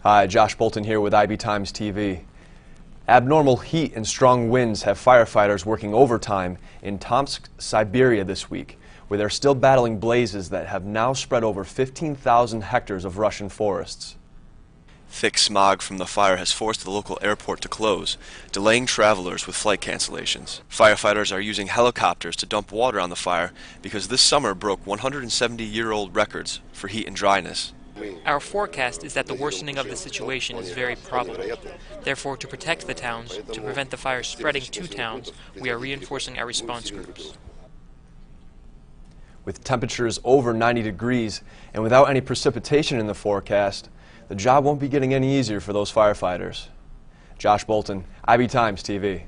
Hi, Josh Bolton here with IB Times TV. Abnormal heat and strong winds have firefighters working overtime in Tomsk, Siberia this week, where they're still battling blazes that have now spread over 15,000 hectares of Russian forests. Thick smog from the fire has forced the local airport to close, delaying travelers with flight cancellations. Firefighters are using helicopters to dump water on the fire because this summer broke 170-year-old records for heat and dryness. Our forecast is that the worsening of the situation is very probable. Therefore, to protect the towns, to prevent the fire spreading to towns, we are reinforcing our response groups. With temperatures over 90 degrees and without any precipitation in the forecast, the job won't be getting any easier for those firefighters. Josh Bolton, IB Times TV.